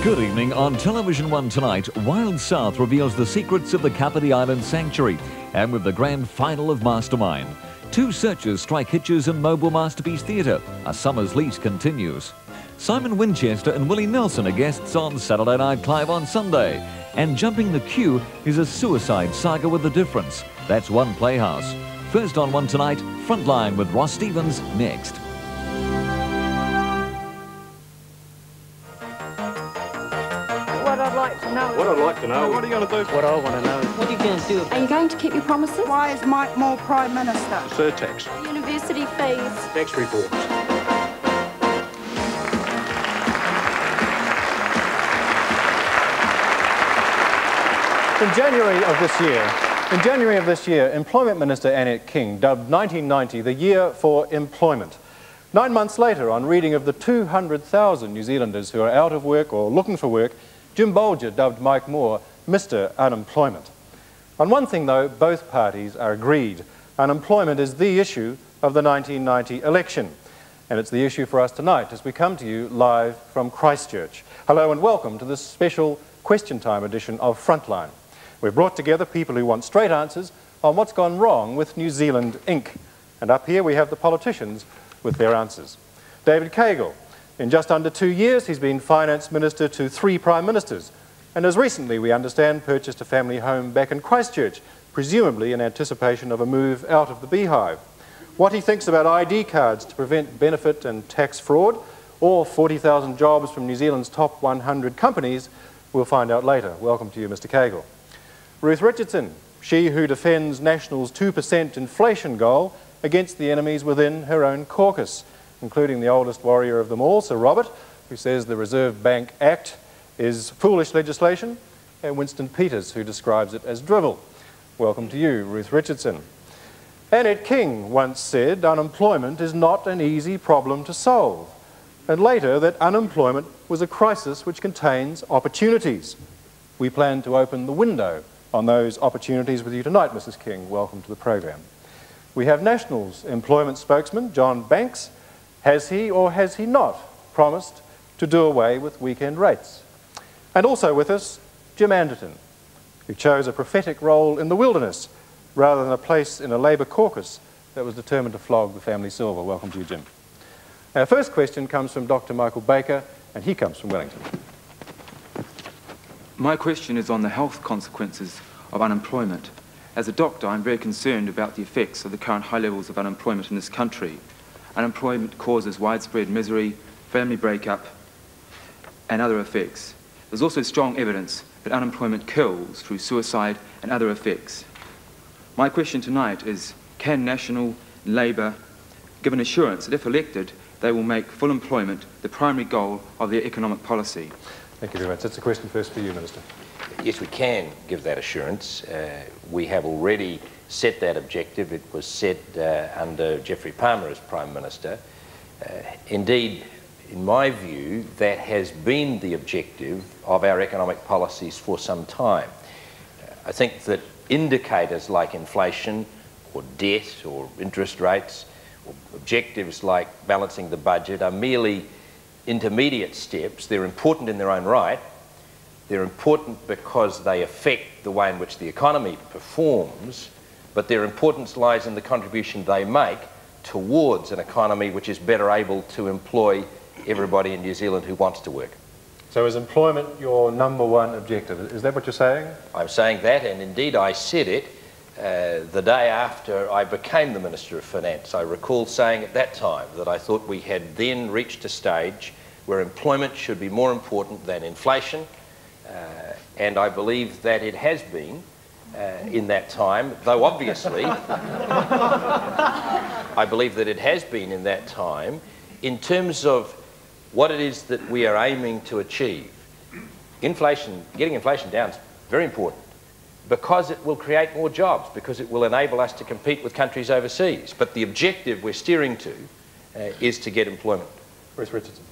Good evening. On Television 1 tonight, Wild South reveals the secrets of the Kapiti Island Sanctuary, and with the grand final of Mastermind. Two searchers strike hitches in Mobile Masterpiece Theatre. A summer's lease continues. Simon Winchester and Willie Nelson are guests on Saturday Night Live on Sunday. And Jumping the Queue is a suicide saga with a difference. That's One Playhouse. First on 1 tonight, Frontline with Ross Stevens next. What I'd like to know. What I'd like to know. What are you going to do? What I want to know. What are you going to do? Are you going to keep your promises? Why is Mike Moore Prime Minister? Surtax. University fees. Tax reforms. In January of this year, Employment Minister Annette King dubbed 1990 the year for employment. 9 months later, on reading of the 200,000 New Zealanders who are out of work or looking for work, Jim Bolger dubbed Mike Moore Mr. Unemployment. On one thing, though, both parties are agreed. Unemployment is the issue of the 1990 election. And it's the issue for us tonight as we come to you live from Christchurch. Hello and welcome to this special Question Time edition of Frontline. We've brought together people who want straight answers on what's gone wrong with New Zealand Inc. And up here we have the politicians with their answers. David Cagle. In just under 2 years, he's been Finance Minister to 3 Prime Ministers. And as recently, we understand, purchased a family home back in Christchurch, presumably in anticipation of a move out of the beehive. What he thinks about ID cards to prevent benefit and tax fraud, or 40,000 jobs from New Zealand's top 100 companies, we'll find out later. Welcome to you, Mr. Cagle. Ruth Richardson, she who defends National's 2% inflation goal against the enemies within her own caucus, including the oldest warrior of them all, Sir Robert, who says the Reserve Bank Act is foolish legislation, and Winston Peters, who describes it as drivel. Welcome to you, Ruth Richardson. Annette King once said unemployment is not an easy problem to solve, and later that unemployment was a crisis which contains opportunities. We plan to open the window on those opportunities with you tonight, Mrs. King. Welcome to the program. We have National's employment spokesman, John Banks. Has he or has he not promised to do away with weekend rates? And also with us, Jim Anderton, who chose a prophetic role in the wilderness rather than a place in a Labour caucus that was determined to flog the family silver. Welcome to you, Jim. Our first question comes from Dr. Michael Baker, and he comes from Wellington. My question is on the health consequences of unemployment. As a doctor, I'm very concerned about the effects of the current high levels of unemployment in this country. Unemployment causes widespread misery, family breakup, and other effects. There's also strong evidence that unemployment kills through suicide and other effects. My question tonight is, can National and Labour give an assurance that if elected, they will make full employment the primary goal of their economic policy? Thank you very much. That's a question first for you, Minister. Yes, we can give that assurance. We have already set that objective. It was set under Geoffrey Palmer as Prime Minister. Indeed, in my view, that has been the objective of our economic policies for some time. I think that indicators like inflation or debt or interest rates or objectives like balancing the budget are merely intermediate steps. They're important in their own right. They're important because they affect the way in which the economy performs, but their importance lies in the contribution they make towards an economy which is better able to employ everybody in New Zealand who wants to work. So is employment your number one objective? Is that what you're saying? I'm saying that, and indeed I said it the day after I became the Minister of Finance. I recall saying at that time that I thought we had then reached a stage where employment should be more important than inflation, and I believe that it has been in that time, though obviously I believe that it has been in that time in terms of what it is that we are aiming to achieve. Inflation, getting inflation down is very important because it will create more jobs, because it will enable us to compete with countries overseas. But the objective we're steering to is to get employment. Ruth Richardson.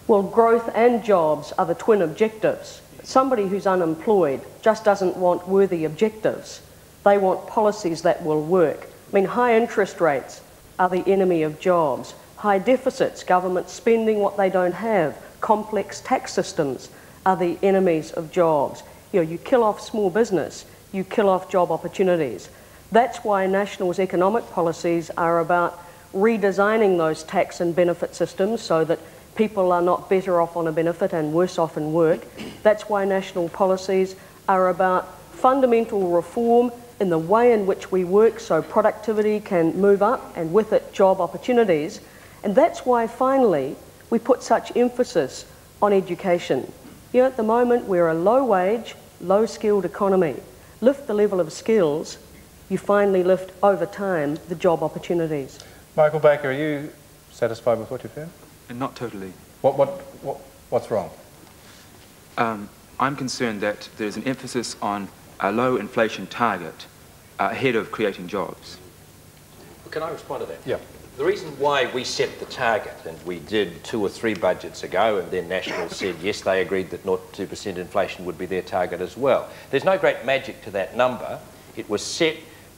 Well, growth and jobs are the twin objectives. Somebody who's unemployed just doesn't want worthy objectives. They want policies that will work. I mean, high interest rates are the enemy of jobs. High deficits, government spending what they don't have, complex tax systems are the enemies of jobs. You know, you kill off small business, you kill off job opportunities. That's why National's economic policies are about redesigning those tax and benefit systems so that people are not better off on a benefit and worse off in work. That's why National policies are about fundamental reform in the way in which we work so productivity can move up and with it job opportunities. And that's why finally we put such emphasis on education. You know, at the moment we're a low wage, low skilled economy. Lift the level of skills, you finally lift over time the job opportunities. Michael Baker, are you satisfied with what you've heard? Not totally. What's wrong? I'm concerned that there's an emphasis on a low inflation target ahead of creating jobs. Can I respond to that? Yeah. The reason why we set the target, and we did 2 or 3 budgets ago, and then National said yes, they agreed that 0.2% inflation would be their target as well. There's no great magic to that number. It was set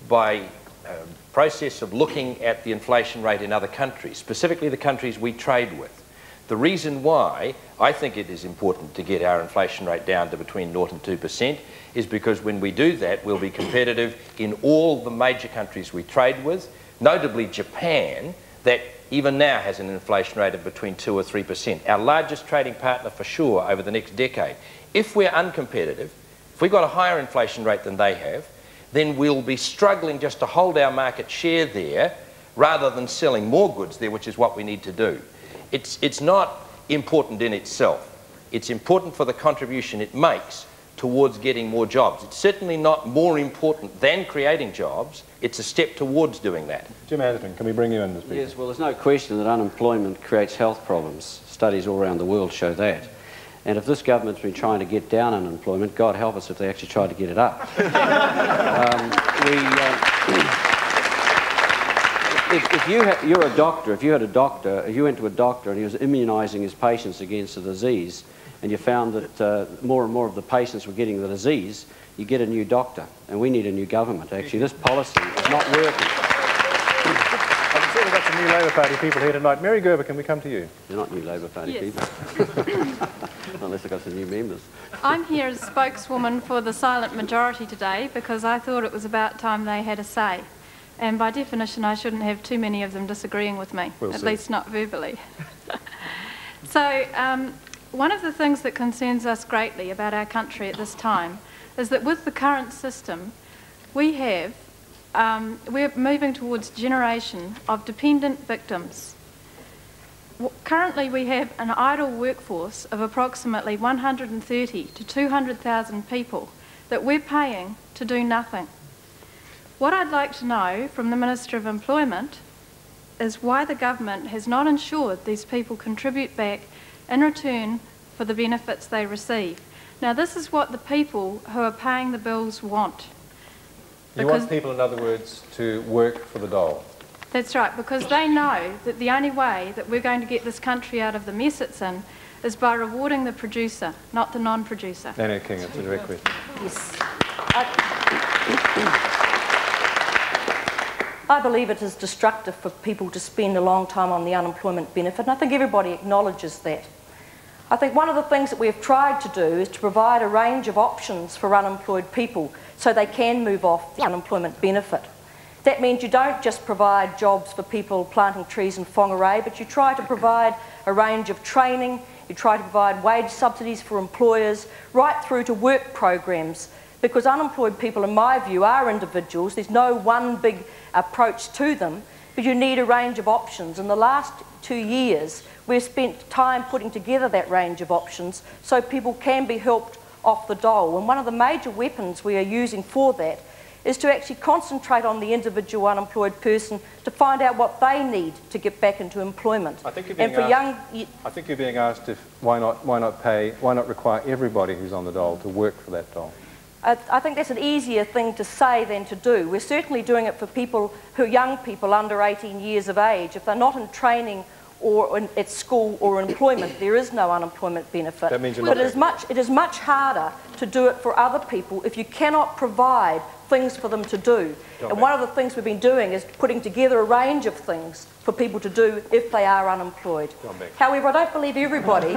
by a process of looking at the inflation rate in other countries, specifically the countries we trade with. The reason why I think it is important to get our inflation rate down to between 0 and 2% is because when we do that, we'll be competitive in all the major countries we trade with, notably Japan, that even now has an inflation rate of between 2 or 3%, our largest trading partner for sure over the next decade. If we're uncompetitive, if we've got a higher inflation rate than they have, then we'll be struggling just to hold our market share there rather than selling more goods there, which is what we need to do. It's not important in itself. It's important for the contribution it makes towards getting more jobs. It's certainly not more important than creating jobs. It's a step towards doing that. Jim Anderton, can we bring you in to speak? Yes, well, there's no question that unemployment creates health problems. Studies all around the world show that. And if this government's been trying to get down unemployment, God help us if they actually tried to get it up. If you went to a doctor and he was immunising his patients against a disease, and you found that more and more of the patients were getting the disease, you get a new doctor. And we need a new government, actually. This policy is not working. I can see we've got some new Labour Party people here tonight. Mary Gerber, can we come to you? They're not new Labour Party people. Unless they've got some new members. I'm here as spokeswoman for the silent majority today because I thought it was about time they had a say. And by definition, I shouldn't have too many of them disagreeing with me, at least not verbally. So, one of the things that concerns us greatly about our country at this time is that with the current system, we're moving towards a generation of dependent victims. Currently, we have an idle workforce of approximately 130 to 200,000 people that we're paying to do nothing. What I'd like to know from the Minister of Employment is why the government has not ensured these people contribute back in return for the benefits they receive. Now, this is what the people who are paying the bills want. You want people, in other words, to work for the dole? That's right, because they know that the only way that we're going to get this country out of the mess it's in is by rewarding the producer, not the non-producer. Anna King, it's a direct question. Yes. I believe it is destructive for people to spend a long time on the unemployment benefit, and I think everybody acknowledges that. I think one of the things that we've tried to do is to provide a range of options for unemployed people so they can move off the unemployment benefit. That means you don't just provide jobs for people planting trees in Whangarei, but you try to provide a range of training, you try to provide wage subsidies for employers, right through to work programs, because unemployed people, in my view, are individuals. There's no one big approach to them, but you need a range of options. In the last 2 years, we've spent time putting together that range of options so people can be helped off the dole. And one of the major weapons we are using for that is to actually concentrate on the individual unemployed person to find out what they need to get back into employment. I think you're being asked if why not require everybody who's on the dole to work for that dole. I think that's an easier thing to say than to do. We're certainly doing it for people who are young people under 18 years of age. If they're not in training or at school or employment, there is no unemployment benefit. That means you're but not it is much harder to do it for other people if you cannot provide things for them to do. And one of the things we've been doing is putting together a range of things for people to do if they are unemployed. However, I don't believe everybody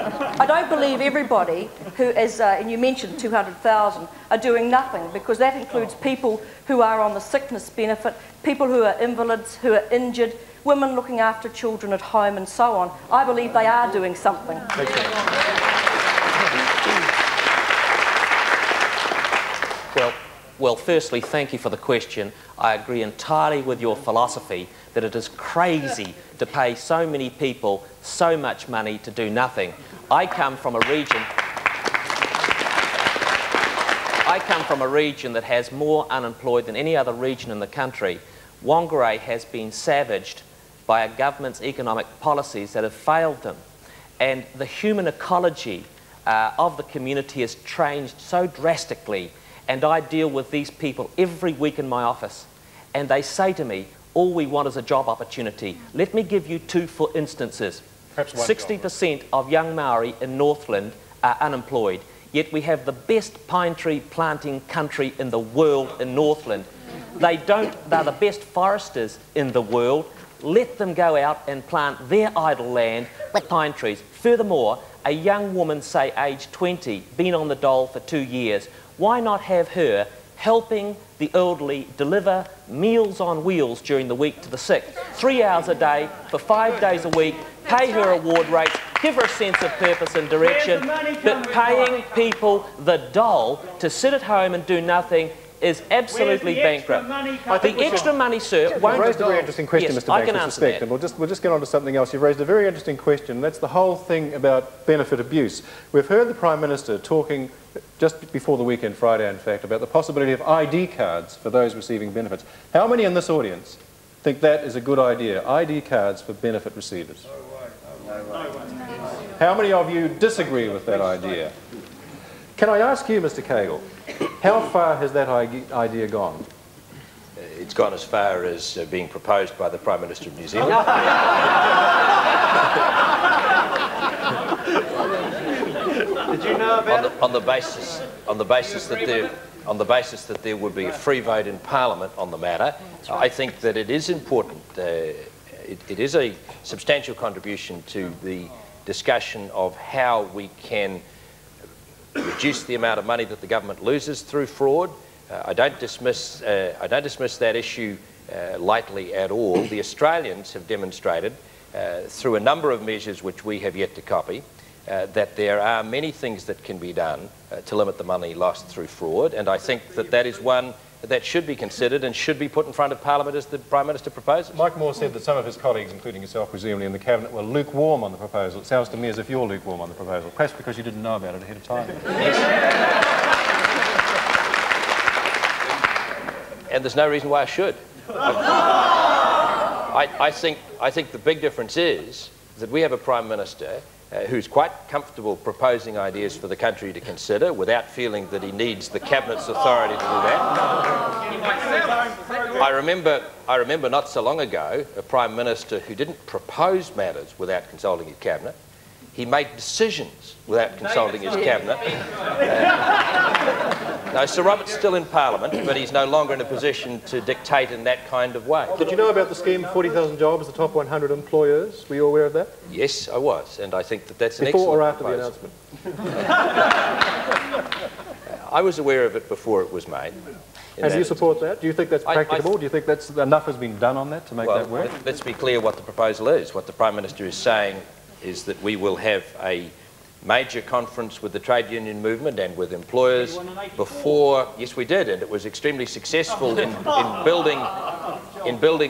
who is, and you mentioned 200,000, are doing nothing, because that includes people who are on the sickness benefit, people who are invalids, who are injured, women looking after children at home and so on. I believe they are doing something. Well, firstly, thank you for the question. I agree entirely with your philosophy that it is crazy to pay so many people so much money to do nothing. I come from a region that has more unemployed than any other region in the country. Whangarei has been savaged by a government's economic policies that have failed them. And the human ecology of the community has changed so drastically. And I deal with these people every week in my office, and they say to me, all we want is a job opportunity. Let me give you two for instances. 60% of young Maori in Northland are unemployed, yet we have the best pine tree planting country in the world in Northland. They're the best foresters in the world. Let them go out and plant their idle land with pine trees. Furthermore, a young woman, say aged 20, been on the dole for 2 years, why not have her helping the elderly deliver Meals on Wheels during the week to the sick? 3 hours a day for 5 days a week, pay her award rates, give her a sense of purpose and direction. But paying people the dole to sit at home and do nothing is absolutely bankrupt. The extra money, sir, won't... You've raised a very interesting question, yes, Mr. Banks, with respect, and we'll just get on to something else. You've raised a very interesting question, and that's the whole thing about benefit abuse. We've heard the Prime Minister talking just before the weekend, Friday in fact, about the possibility of ID cards for those receiving benefits. How many in this audience think that is a good idea, ID cards for benefit receivers? How many of you disagree with that idea? Can I ask you, Mr. Cagle, how far has that idea gone? It's gone as far as being proposed by the Prime Minister of New Zealand. Did you know about it? On the basis that there would be a free vote in Parliament on the matter. I think that it is important. It is a substantial contribution to the discussion of how we can reduce the amount of money that the government loses through fraud. I don't dismiss that issue lightly at all. The Australians have demonstrated through a number of measures which we have yet to copy that there are many things that can be done to limit the money lost through fraud, and I think that that is one that should be considered and should be put in front of Parliament as the Prime Minister proposes. Mike Moore said that some of his colleagues, including yourself presumably in the Cabinet, were lukewarm on the proposal. It sounds to me as if you're lukewarm on the proposal, perhaps because you didn't know about it ahead of time. Yes. And there's no reason why I should. I think the big difference is that we have a Prime Minister who's quite comfortable proposing ideas for the country to consider without feeling that he needs the Cabinet's authority to do that. I remember not so long ago a Prime Minister who didn't propose matters without consulting his Cabinet. He made decisions without consulting his Cabinet. No, Sir Robert's still in Parliament, but he's no longer in a position to dictate in that kind of way. Did you know about the scheme, 40,000 jobs, the top 100 employers? Were you aware of that? Yes, I was, and I think that that's an excellent Before or after proposal. the announcement? I was aware of it before it was made. And do you support that? Do you think that's practicable? Do you think that's enough has been done on that to make that work? Let's be clear what the proposal is. What the Prime Minister is saying is that we will have a major conference with the trade union movement and with employers before... Yes, we did, and it was extremely successful in building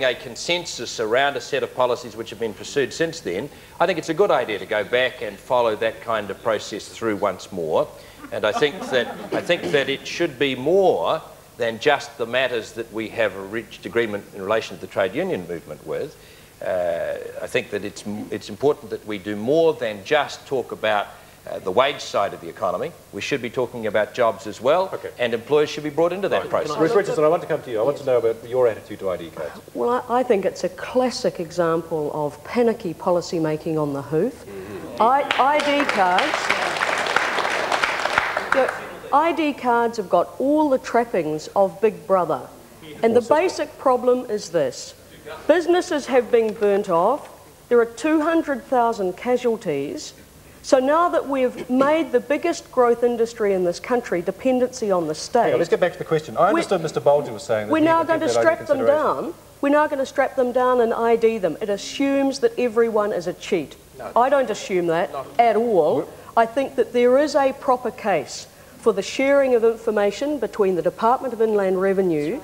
a consensus around a set of policies which have been pursued since then. I think it's a good idea to go back and follow that kind of process through once more, and I think that it should be more than just the matters that we have reached agreement in relation to the trade union movement with. I think that it's important that we do more than just talk about the wage side of the economy. We should be talking about jobs as well, and employers should be brought into that process. Ruth Richardson, I want to come to you. I want to know about your attitude to ID cards. Well, I think it's a classic example of panicky policy making on the hoof. ID cards... ID cards have got all the trappings of Big Brother. And the basic problem is this. Businesses have been burnt off. There are 200,000 casualties. So now that we've made the biggest growth industry in this country dependency on the state... Let's get back to the question. I understood Mr Bolger was saying that we're now going to strap them down. We're now going to strap them down and ID them. It assumes that everyone is a cheat. No. I don't assume that at all. I think that there is a proper case for the sharing of information between the Department of Inland Revenue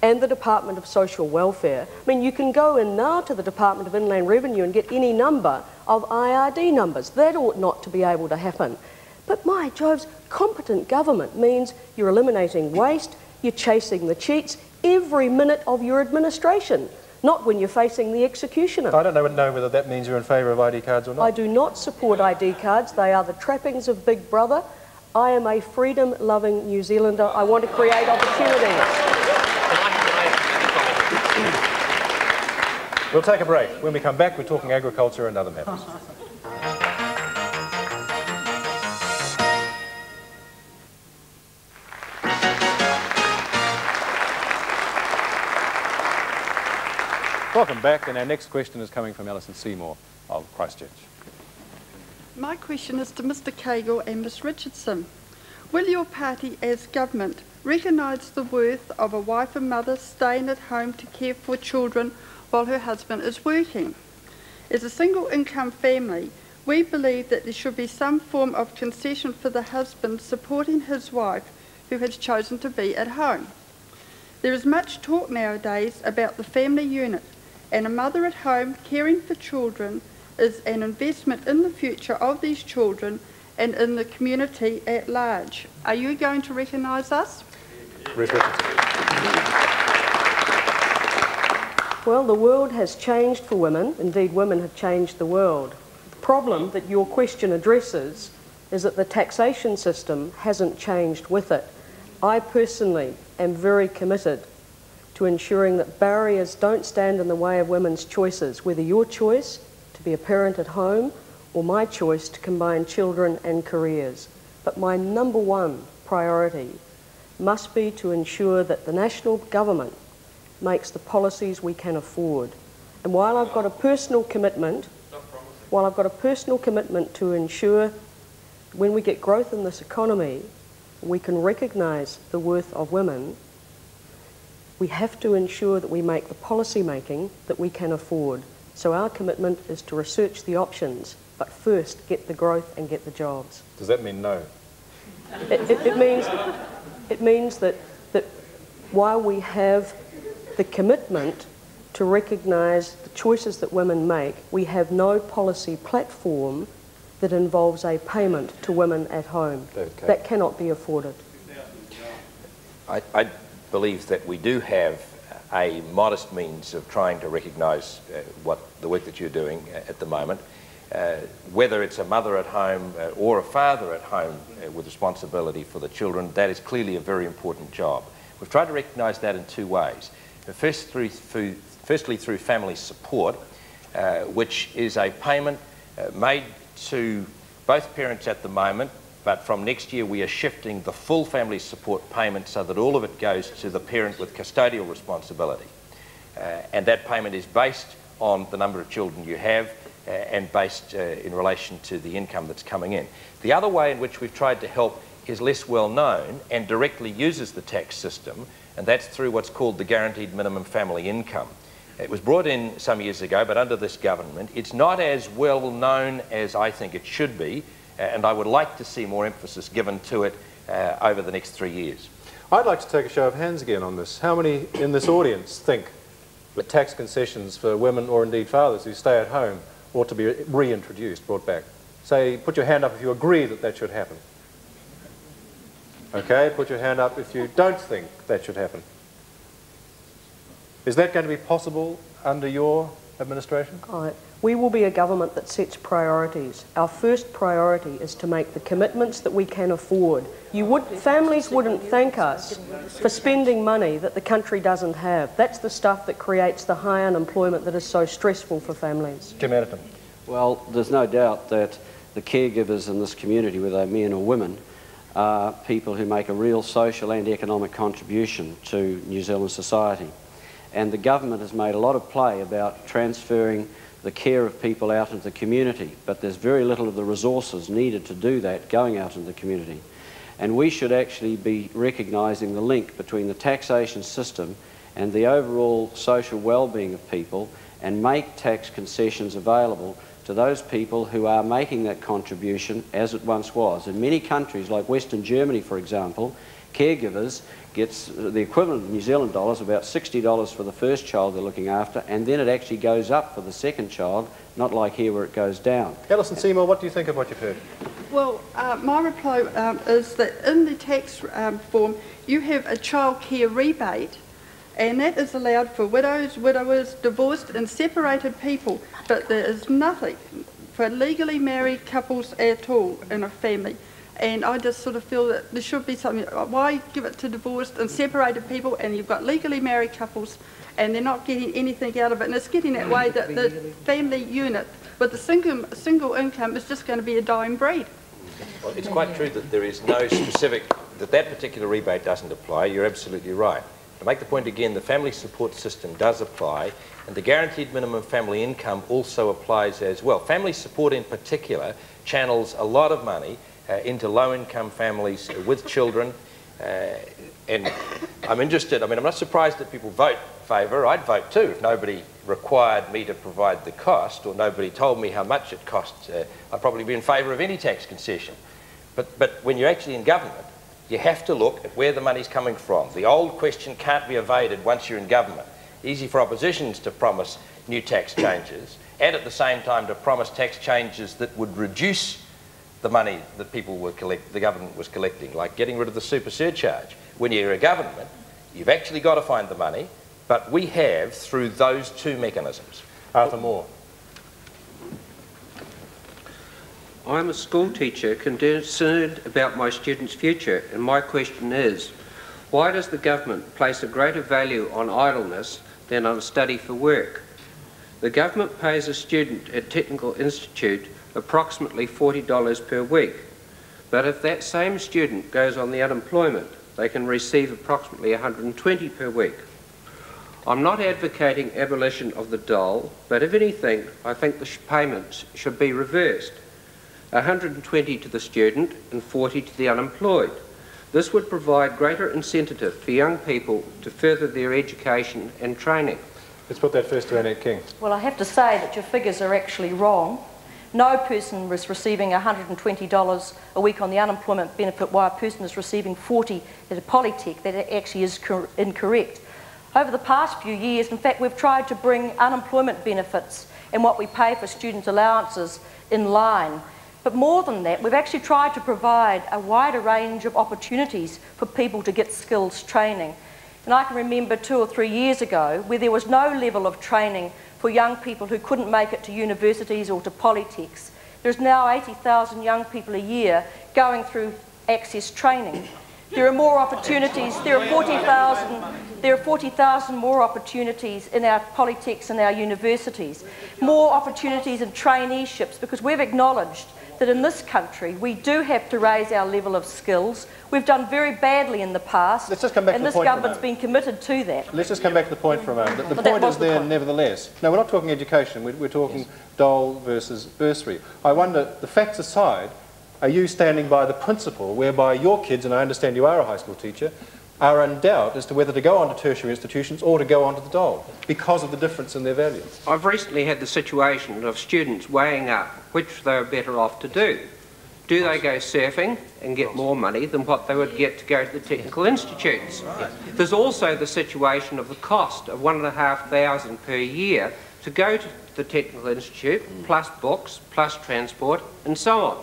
and the Department of Social Welfare. I mean, you can go in now to the Department of Inland Revenue and get any number of IRD numbers. That ought not to be able to happen. But my Joves, competent government means you're eliminating waste, you're chasing the cheats every minute of your administration, not when you're facing the executioner. I don't know whether that means you're in favour of ID cards or not. I do not support ID cards. They are the trappings of Big Brother. I am a freedom-loving New Zealander. I want to create opportunities. We'll take a break. When we come back, we're talking agriculture and other matters. Welcome back, and our next question is coming from Alison Seymour of Christchurch. My question is to Mr Cagle and Ms Richardson. Will your party as government recognise the worth of a wife and mother staying at home to care for children while her husband is working? As a single income family, we believe that there should be some form of concession for the husband supporting his wife who has chosen to be at home. There is much talk nowadays about the family unit, and a mother at home caring for children is an investment in the future of these children and in the community at large. Are you going to recognise us? Well, the world has changed for women. Indeed, women have changed the world. The problem that your question addresses is that the taxation system hasn't changed with it. I personally am very committed to ensuring that barriers don't stand in the way of women's choices, whether your choice to be a parent at home or my choice to combine children and careers. But my number one priority must be to ensure that the national government makes the policies we can afford. And while I've got a personal commitment, to ensure when we get growth in this economy, we can recognise the worth of women, we have to ensure that we make the policy making that we can afford. So our commitment is to research the options, but first get the growth and get the jobs. Does that mean no? It means that while we have the commitment to recognise the choices that women make, we have no policy platform that involves a payment to women at home. That cannot be afforded. I believe that we do have a modest means of trying to recognise the work that you're doing at the moment. Whether it's a mother at home or a father at home with responsibility for the children, that is clearly a very important job. We've tried to recognise that in two ways. Firstly, through family support, which is a payment made to both parents at the moment, but from next year we are shifting the full family support payment so that all of it goes to the parent with custodial responsibility. And that payment is based on the number of children you have and based in relation to the income that's coming in. The other way in which we've tried to help is less well known and directly uses the tax system, and that's through what's called the Guaranteed Minimum Family Income. It was brought in some years ago, but under this government, it's not as well known as I think it should be, and I would like to see more emphasis given to it over the next 3 years. I'd like to take a show of hands again on this. How many in this audience think that tax concessions for women or indeed fathers who stay at home ought to be reintroduced, brought back? Say, put your hand up if you agree that that should happen. Okay, put your hand up if you don't think that should happen. Is that going to be possible under your administration? We will be a government that sets priorities. Our first priority is to make the commitments that we can afford. Families wouldn't thank us for spending money that the country doesn't have. That's the stuff that creates the high unemployment that is so stressful for families. Jim Anderton. Well, there's no doubt that the caregivers in this community, whether they're men or women, are people who make a real social and economic contribution to New Zealand society. And the government has made a lot of play about transferring the care of people out into the community, but there's very little of the resources needed to do that going out into the community. And we should actually be recognising the link between the taxation system and the overall social well-being of people, and make tax concessions available to those people who are making that contribution as it once was. In many countries, like Western Germany, for example, caregivers gets the equivalent of New Zealand dollars, about $60 for the first child they're looking after, and then it actually goes up for the second child, not like here where it goes down. Alison Seymour, what do you think of what you've heard? Well, my reply is that in the tax form you have a child care rebate, and that is allowed for widows, widowers, divorced and separated people, but there is nothing for legally married couples at all in a family. And I just sort of feel that there should be something. Why give it to divorced and separated people, and you've got legally married couples and they're not getting anything out of it? And it's getting that way that the family unit with the single income is just going to be a dying breed. Well, it's quite true that there is no specific, that particular rebate doesn't apply. You're absolutely right. To make the point again, the family support system does apply, and the guaranteed minimum family income also applies as well. Family support in particular channels a lot of money into low-income families with children, and I'm interested, I mean, I'm not surprised that people vote favour. I'd vote too if nobody required me to provide the cost, or nobody told me how much it costs. I'd probably be in favour of any tax concession. But when you're actually in government, you have to look at where the money's coming from. The old question can't be evaded once you're in government. Easy for oppositions to promise new tax changes, and at the same time to promise tax changes that would reduce the money that the government was collecting, like getting rid of the super surcharge. When you're a government, you've actually got to find the money, but we have through those two mechanisms. Arthur Moore. I'm a school teacher concerned about my students' future, and my question is, why does the government place a greater value on idleness than on study for work? The government pays a student at Technical Institute approximately $40 per week, but if that same student goes on the unemployment, they can receive approximately $120 per week. I'm not advocating abolition of the dole, but if anything, I think the payments should be reversed. 120 to the student and 40 to the unemployed. This would provide greater incentive for young people to further their education and training. Let's put that first to Annette King. Well, I have to say that your figures are actually wrong. No person is receiving $120 a week on the unemployment benefit, while a person is receiving 40 at a polytech. That actually is incorrect. Over the past few years, in fact, we've tried to bring unemployment benefits and what we pay for student allowances in line. But more than that, we've actually tried to provide a wider range of opportunities for people to get skills training. And I can remember 2 or 3 years ago where there was no level of training for young people who couldn't make it to universities or to polytechs. There's now 80,000 young people a year going through access training. There are more opportunities. There are 40,000 more opportunities in our polytechs and our universities. More opportunities in traineeships, because we've acknowledged that in this country we do have to raise our level of skills. We've done very badly in the past, Let's just come back and to the this point government's been committed to that. Let's just come back to the point for a moment. The point is there nevertheless. No, we're not talking education, we're talking dole versus bursary. I wonder, the facts aside, are you standing by the principle whereby your kids, and I understand you are a high school teacher, are in doubt as to whether to go on to tertiary institutions or to go on to the dole because of the difference in their value? I've recently had the situation of students weighing up which they are better off to do. Do they go surfing and get more money than what they would get to go to the technical institutes? There's also the situation of the cost of $1,500 per year to go to the technical institute, plus books, plus transport, and so on.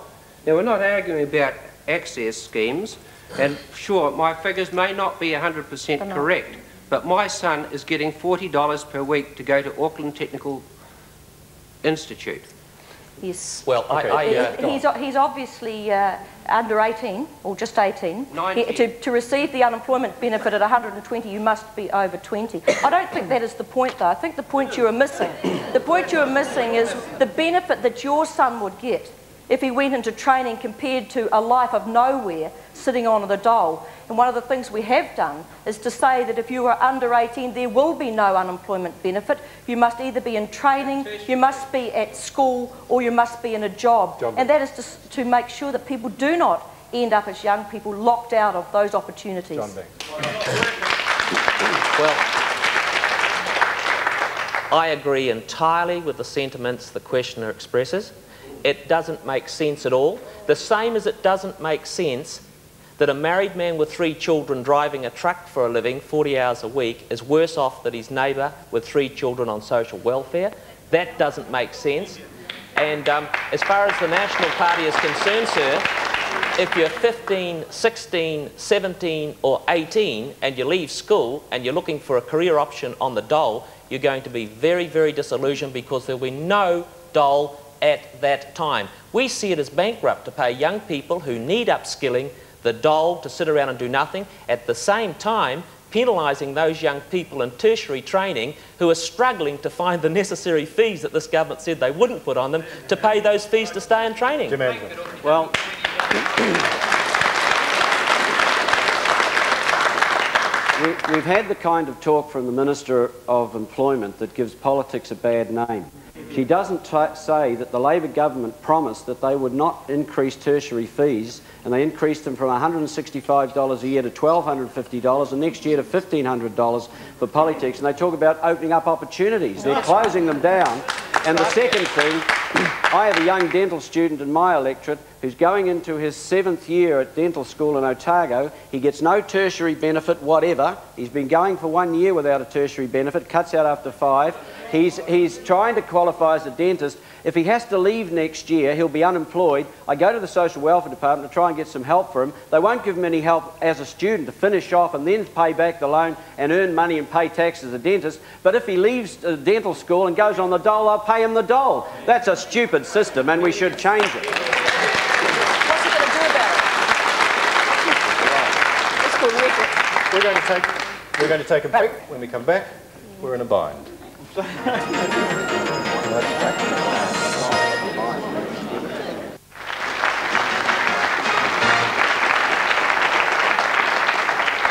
Now, we're not arguing about access schemes, and sure, my figures may not be 100% correct, but my son is getting $40 per week to go to Auckland Technical Institute. Yes. Well, he's obviously under 18, or just 18. To receive the unemployment benefit at 120, you must be over 20. I don't think that is the point, though. I think the point you are missing, is the benefit that your son would get if he went into training compared to a life of nowhere sitting on the dole. And one of the things we have done is to say that if you are under 18, there will be no unemployment benefit. You must either be in training, you must be at school, or you must be in a job. And that is to make sure that people do not end up as young people locked out of those opportunities. Well, I agree entirely with the sentiments the questioner expresses. It doesn't make sense at all. The same as it doesn't make sense that a married man with 3 children driving a truck for a living 40 hours a week is worse off than his neighbour with 3 children on social welfare. That doesn't make sense. And as far as the National Party is concerned, sir, if you're 15, 16, 17 or 18 and you leave school and you're looking for a career option on the dole, you're going to be very, very disillusioned because there will be no dole at that time. We see it as bankrupt to pay young people who need upskilling the dole to sit around and do nothing, at the same time penalising those young people in tertiary training who are struggling to find the necessary fees that this government said they wouldn't put on them to pay those fees to stay in training. Well, we've had the kind of talk from the Minister of Employment that gives politics a bad name. She doesn't say that the Labor government promised that they would not increase tertiary fees, and they increased them from $165 a year to $1,250 and next year to $1,500 for politics, and they talk about opening up opportunities. They're closing them down. And the second thing, I have a young dental student in my electorate who's going into his 7th year at dental school in Otago. He gets no tertiary benefit whatever. He's been going for 1 year without a tertiary benefit, cuts out after 5. He's trying to qualify as a dentist. If he has to leave next year, he'll be unemployed. I go to the social welfare department to try and get some help for him. They won't give him any help as a student to finish off and then pay back the loan and earn money and pay tax as a dentist. But if he leaves dental school and goes on the dole, I'll pay him the dole. That's a stupid system and we should change it. What's he going to do about it? It's called work. We're going to take a break. When we come back, we're in a bind.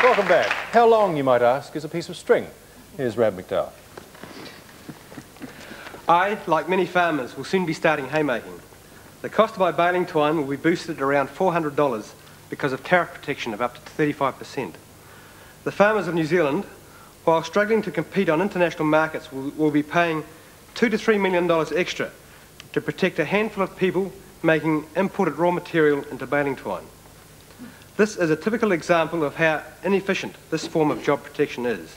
Welcome back. How long, you might ask, is a piece of string? Here's Rab McDowell. I, like many farmers, will soon be starting haymaking. The cost of my baling twine will be boosted at around $400 because of tariff protection of up to 35%. The farmers of New Zealand, while struggling to compete on international markets, will be paying $2 to $3 million extra to protect a handful of people making imported raw material into baling twine. This is a typical example of how inefficient this form of job protection is.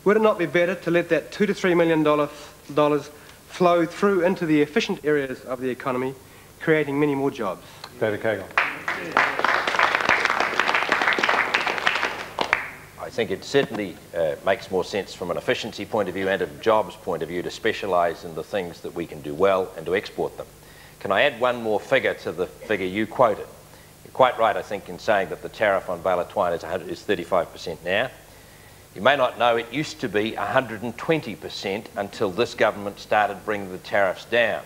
Would it not be better to let that $2 to $3 million flow through into the efficient areas of the economy, creating many more jobs? David Cagle. I think it certainly makes more sense from an efficiency point of view and a jobs point of view to specialise in the things that we can do well and to export them. Can I add one more figure to the figure you quoted? You're quite right, I think, in saying that the tariff on bale of twine is 35% now. You may not know it used to be 120% until this government started bringing the tariffs down.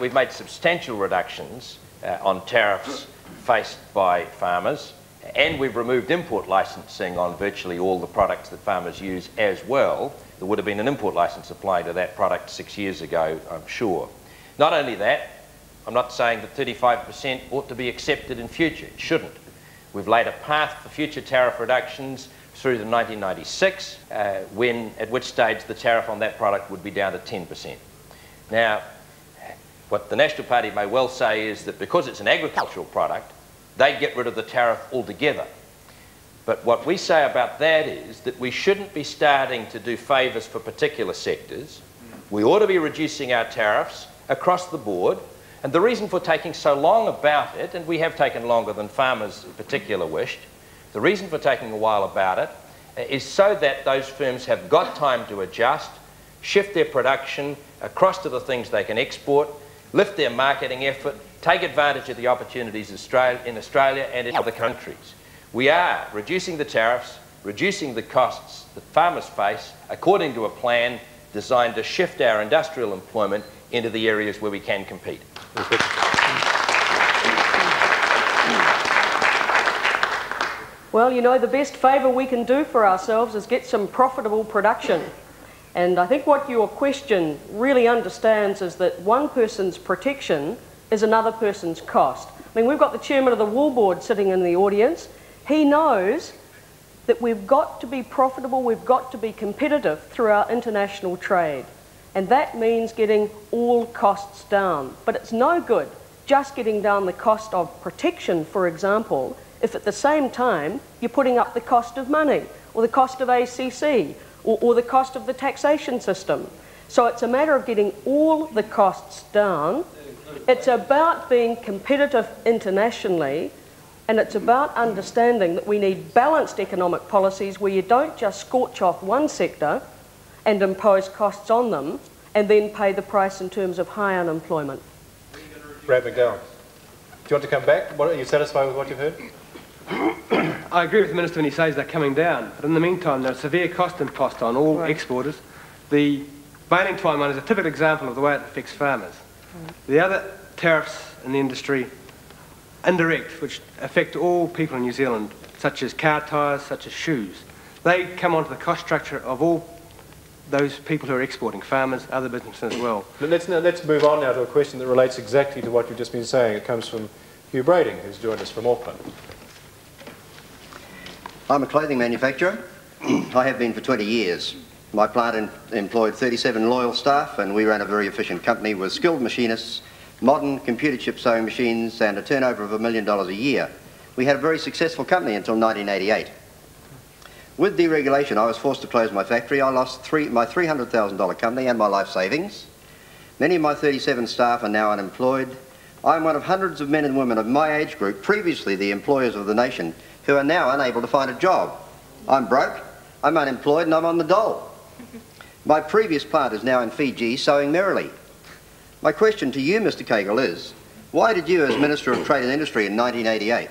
We've made substantial reductions on tariffs faced by farmers, and we've removed import licensing on virtually all the products that farmers use as well. There would have been an import license applied to that product 6 years ago, I'm sure. Not only that, I'm not saying that 35% ought to be accepted in future. It shouldn't. We've laid a path for future tariff reductions through to 1996, at which stage the tariff on that product would be down to 10%. Now, what the National Party may well say is that because it's an agricultural product, they get rid of the tariff altogether. But what we say about that is that we shouldn't be starting to do favours for particular sectors. We ought to be reducing our tariffs across the board. And the reason for taking so long about it, and we have taken longer than farmers in particular wished, the reason for taking a while about it is so that those firms have got time to adjust, shift their production across to the things they can export, lift their marketing effort, take advantage of the opportunities in Australia and in other countries. We are reducing the tariffs, reducing the costs that farmers face according to a plan designed to shift our industrial employment into the areas where we can compete. Well, you know, the best favour we can do for ourselves is get some profitable production. And I think what your question really understands is that one person's protection is another person's cost. I mean, we've got the chairman of the Wool Board sitting in the audience. He knows that we've got to be profitable, we've got to be competitive through our international trade. And that means getting all costs down. But it's no good just getting down the cost of protection, for example, if at the same time you're putting up the cost of money, or the cost of ACC, or the cost of the taxation system. So it's a matter of getting all the costs down. It's about being competitive internationally, and it's about understanding that we need balanced economic policies where you don't just scorch off one sector and impose costs on them and then pay the price in terms of high unemployment. Brad McDowell, do you want to come back? Are you satisfied with what you've heard? I agree with the Minister when he says they're coming down, but in the meantime there are severe cost imposts on all exporters. The baling twine one is a typical example of the way it affects farmers. The other tariffs in the industry, indirect, which affect all people in New Zealand, such as car tyres, such as shoes, they come onto the cost structure of all those people who are exporting, farmers, other businesses as well. Let's move on now to a question that relates exactly to what you've just been saying. It comes from Hugh Brading, who's joined us from Auckland. I'm a clothing manufacturer. I have been for 20 years. My plant employed 37 loyal staff, and we ran a very efficient company with skilled machinists, modern computer chip sewing machines, and a turnover of $1 million a year. We had a very successful company until 1988. With deregulation, I was forced to close my factory. I lost my $300,000 company and my life savings. Many of my 37 staff are now unemployed. I'm one of hundreds of men and women of my age group, previously the employers of the nation, who are now unable to find a job. I'm broke, I'm unemployed, and I'm on the dole. My previous plant is now in Fiji, sowing merrily. My question to you, Mr. Cagle, is, why did you, as Minister of Trade and Industry in 1988,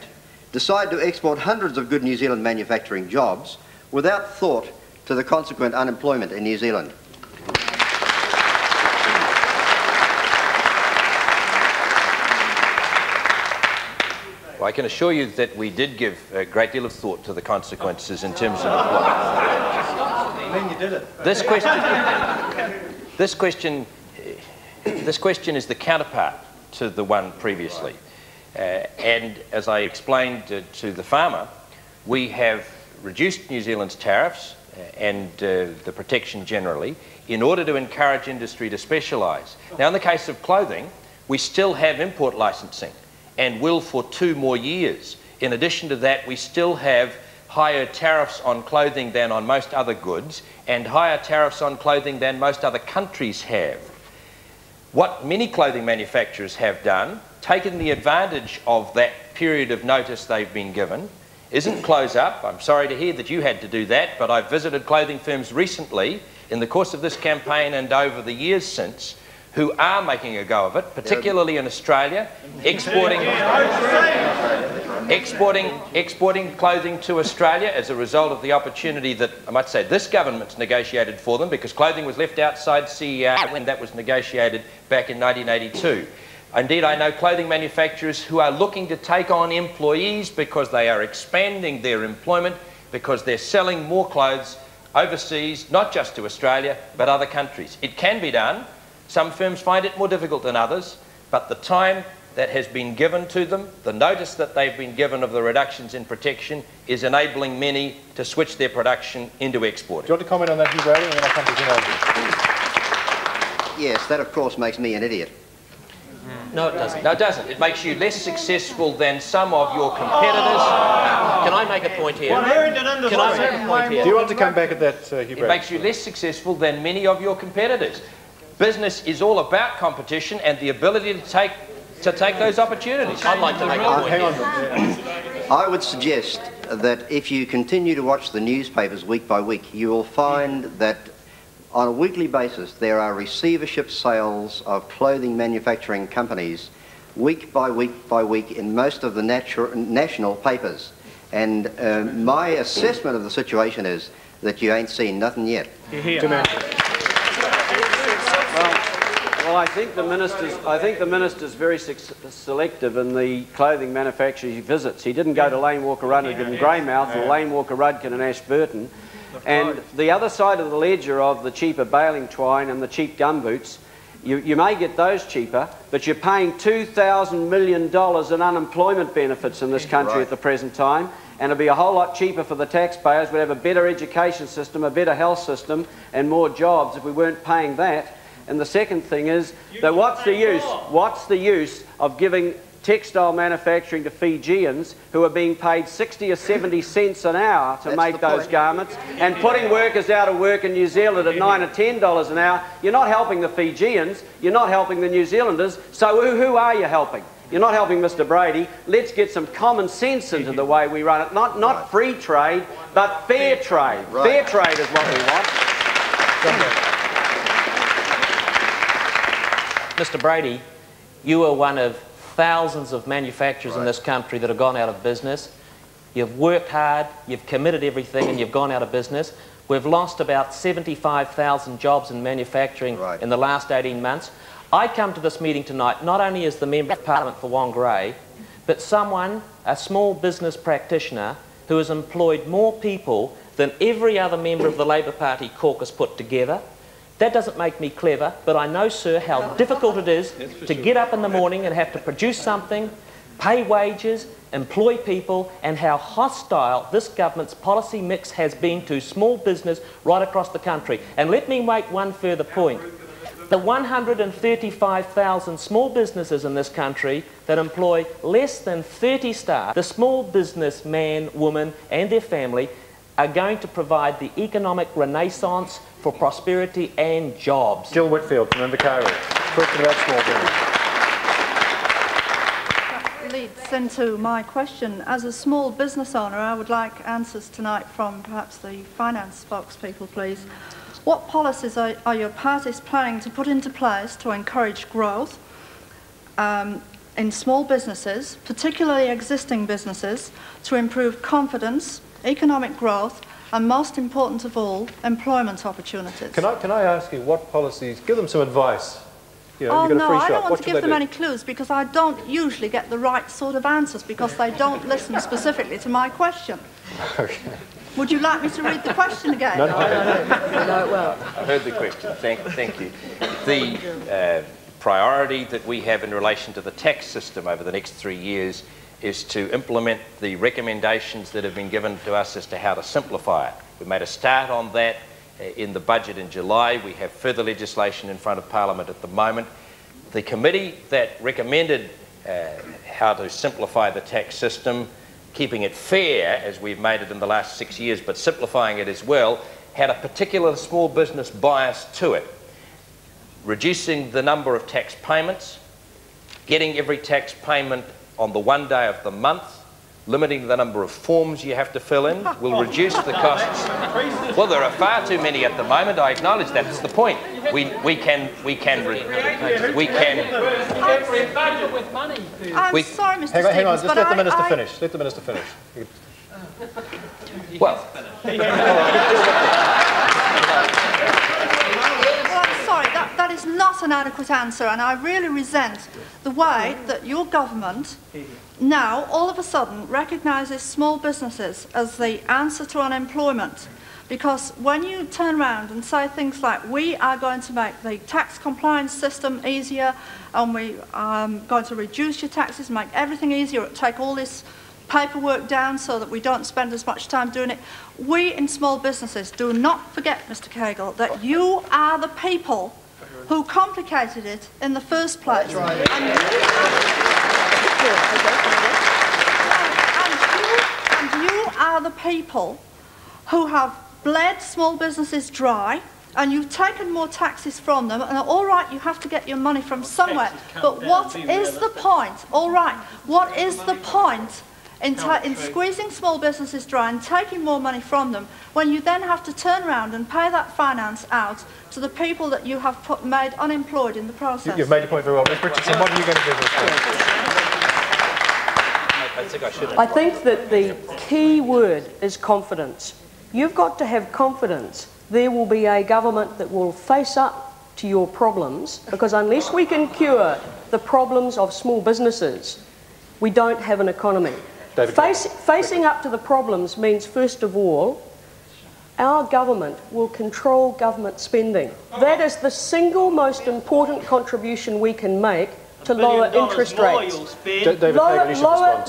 decide to export hundreds of good New Zealand manufacturing jobs without thought to the consequent unemployment in New Zealand? Well, I can assure you that we did give a great deal of thought to the consequences in terms of employment. Then you did it. This question is the counterpart to the one previously. And as I explained to the farmer, we have reduced New Zealand's tariffs and the protection generally in order to encourage industry to specialise. Now, in the case of clothing, we still have import licensing and will for 2 more years. In addition to that, we still have higher tariffs on clothing than on most other goods and higher tariffs on clothing than most other countries have. What many clothing manufacturers have done, taken the advantage of that period of notice they've been given, isn't close up. I'm sorry to hear that you had to do that, but I've visited clothing firms recently in the course of this campaign and over the years since who are making a go of it, particularly in Australia, exporting clothing to Australia as a result of the opportunity that, I might say, this government's negotiated for them, because clothing was left outside CER when that was negotiated back in 1982. Indeed, I know clothing manufacturers who are looking to take on employees because they are expanding their employment, because they're selling more clothes overseas, not just to Australia, but other countries. It can be done. Some firms find it more difficult than others, but the time that has been given to them, the notice that they've been given of the reductions in protection, is enabling many to switch their production into export. Do you want to comment on that, Hugh Brady, and then I'll come to Jim? Yes, that of course makes me an idiot. No, it doesn't. No, it doesn't. It makes you less successful than some of your competitors. Can I make a point here? Can I make a point here? Do you want to come back at that, Hugh Brady? It makes you less successful than many of your competitors. Business is all about competition and the ability to take those opportunities. I'd like to make a point here. I would suggest that if you continue to watch the newspapers week by week, you will find that on a weekly basis there are receivership sales of clothing manufacturing companies week by week in most of the national papers. And my assessment of the situation is that you ain't seen nothing yet. Jim Andrews. Well, I think the minister's very selective in the clothing manufacturers he visits. He didn't go to Lane Walker Ruddick in Greymouth or Lane Walker Rudkin in Ashburton. And the other side of the ledger of the cheaper baling twine and the cheap gumboots, you may get those cheaper, but you're paying $2,000 million in unemployment benefits in this country at the present time, and it'd be a whole lot cheaper for the taxpayers. We'd have a better education system, a better health system, and more jobs if we weren't paying that. And the second thing is that what's the use of giving textile manufacturing to Fijians who are being paid 60 or 70 cents an hour to make those garments, and putting workers out of work in New Zealand at $9 or $10 an hour? You're not helping the Fijians, you're not helping the New Zealanders, so who are you helping? You're not helping Mr. Brady. Let's get some common sense into the way we run it. Not free trade, but fair trade. Fair trade is what we want. Mr. Brady, you are one of thousands of manufacturers in this country that have gone out of business. You've worked hard, you've committed everything, and you've gone out of business. We've lost about 75,000 jobs in manufacturing in the last 18 months. I come to this meeting tonight not only as the Member of Parliament for Wongarei, but someone, a small business practitioner, who has employed more people than every other member of the Labour Party caucus put together. That doesn't make me clever, but I know, sir, how difficult it is to get up in the morning and have to produce something, pay wages, employ people, and how hostile this government's policy mix has been to small business right across the country. And let me make one further point. The 135,000 small businesses in this country that employ less than 30 staff, the small business man, woman, and their family are going to provide the economic renaissance for prosperity and jobs. Jill Whitfield from Invercargill, talking about small business. That leads into my question. As a small business owner, I would like answers tonight from perhaps the finance spokespeople, please. What policies are your parties planning to put into place to encourage growth in small businesses, particularly existing businesses, to improve confidence, economic growth, and most important of all, employment opportunities? Can I ask you what policies? Give them some advice. You know, oh you've got a free no, I shot. don't want What to should give they them do? any clues, because I don't usually get the right sort of answers because they don't listen specifically to my question. Okay. Would you like me to read the question again? No, well. I heard the question. Thank you. The priority that we have in relation to the tax system over the next 3 years is to implement the recommendations that have been given to us as to how to simplify it. We made a start on that in the budget in July. We have further legislation in front of Parliament at the moment. The committee that recommended how to simplify the tax system, keeping it fair as we've made it in the last 6 years, but simplifying it as well, had a particular small business bias to it. Reducing the number of tax payments, getting every tax payment on the one day of the month, limiting the number of forms you have to fill in will reduce the costs. Well, there are far too many at the moment. I acknowledge that. That's the point. We can. Every budget with money. I'm sorry, Mr. Stevens, hang on. Just let the minister finish. Let the minister finish. Well. I'm sorry, that is not an adequate answer, and I really resent the way that your government now all of a sudden recognises small businesses as the answer to unemployment. Because when you turn around and say things like, we are going to make the tax compliance system easier, and we are going to reduce your taxes, make everything easier, take all this paperwork down so that we don't spend as much time doing it. We in small businesses do not forget, Mr. Cagle, that you are the people who complicated it in the first place. That's right. And you are the people who have bled small businesses dry, and you've taken more taxes from them, and all right, you have to get your money from somewhere, but what is the point? All right, what is the point in squeezing small businesses dry and taking more money from them when you then have to turn around and pay that finance out to the people that you have made unemployed in the process? You've made your point very well. Ms. Richardson, what are you going to do with this? I think that the key word is confidence. You've got to have confidence. There will be a government that will face up to your problems, because unless we can cure the problems of small businesses, we don't have an economy. Facing up to the problems means, first of all, our government will control government spending. That is the single most important contribution we can make to lower interest rates.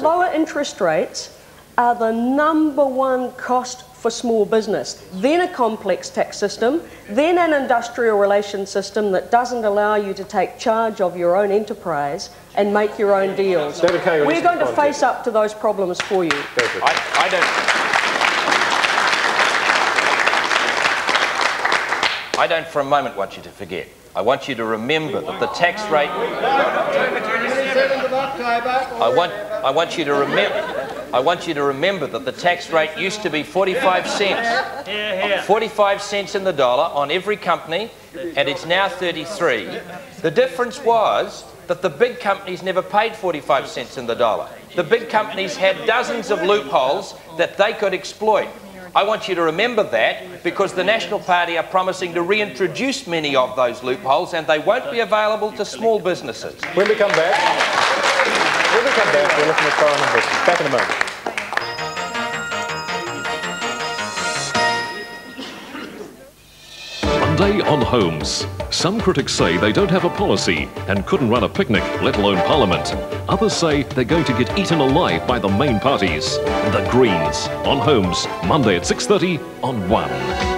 Lower interest rates are the #1 cost for small business, then a complex tax system, then an industrial relations system that doesn't allow you to take charge of your own enterprise and make your own deals. We're going to face up to those problems for you. I don't for a moment want you to forget. I want you to remember that the tax rate... I want you to remember that the tax rate used to be 45 cents. 45 cents in the dollar on every company, and it's now 33. The difference was that the big companies never paid 45 cents in the dollar. The big companies had dozens of loopholes that they could exploit. I want you to remember that, because the National Party are promising to reintroduce many of those loopholes, and they won't be available to small businesses. When we come back, we're looking at foreign investment. Back in a moment. Monday on Homes. Some critics say they don't have a policy and couldn't run a picnic, let alone Parliament. Others say they're going to get eaten alive by the main parties. The Greens on Homes, Monday at 6:30 on 1.